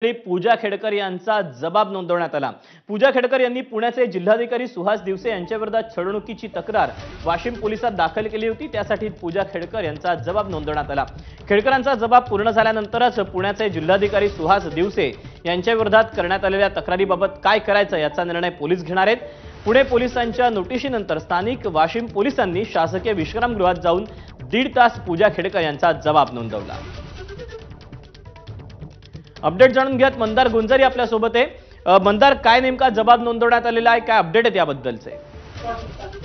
पूजा खेडकर यांचा जबाब नोंदवण्यात आला। पूजा खेडकर यांनी पुण्याचे जिल्हाधिकारी सुहास दिवसे यांच्याविरोधात छळवणुकीची तक्रार वाशिम पोलिसात दाखल केली होती। त्यासाठी पूजा खेडकर यांचा जबाब नोंदवण्यात आला। खेडकरांचा जबाब पूर्ण झाल्यानंतरच पुण्याचे जिल्हाधिकारी सुहास दिवसे यांच्याविरोधात करण्यात आलेल्या तक्रारीबाबत काय करायचं याचा निर्णय पोलीस घेणार आहेत। पुणे पोलिसांच्या नोटिशीनंतर स्थानिक वाशिम पोलिसांनी शासकीय विश्रामगृहात जाऊन 1.5 तास पूजा खेडकर यांचा जबाब नोंदवला। अपडेट जाणून घ्यात मंदार गुंजारी आपल्या सोबत आहे। मंदार, काय नेमका जबाब नोंदवण्यात आलेला आहे, काय अपडेट आहे याबद्दलचे?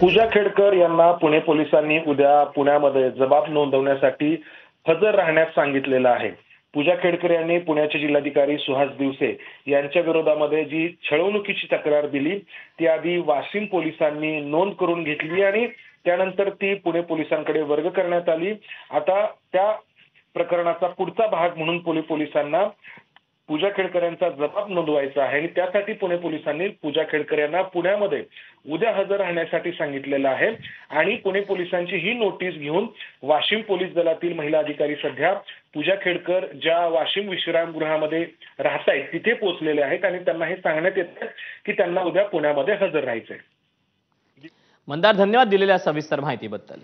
पूजा खेडकर यांना पुणे पोलिसांनी उद्या पुण्यामध्ये जबाब नोंदवण्यासाठी हजर राहण्यास सांगितलेलं आहे। पूजा खेडकर यांनी पुण्याचे जिल्हाधिकारी सुहास दिवसे यांच्या विरोधामध्ये जी छळवणुकीची तक्रार दिली ती आधी वाशिम पोलिसांनी नोंद करून घेतली आणि त्यानंतर ती पुणे पोलिसांकडे वर्ग करण्यात आली। आता त्या प्रकरणाचा पुढचा भाग म्हणून पुणे पोलिसांना पूजा खेडकर यांचा जबाब नोंदवायचा आहे आणि त्यासाठी पुणे पोलिसांनी पूजा खेडकर यांना पुण्यामध्ये उद्या हजर राहण्यासाठी सांगितलेलं आहे। आणि पुणे पोलिसांची ही नोटीस घेऊन वाशिम पोलीस दलातील महिला अधिकारी सध्या पूजा खेडकर ज्या वाशिम विश्रामगृहामध्ये राहत आहेत तिथे पोहोचलेले आहेत आणि त्यांना हे सांगण्यात येतं की त्यांना उद्या पुण्यामध्ये हजर राहायचंय। मंदार, धन्यवाद दिलेल्या सविस्तर माहितीबद्दल।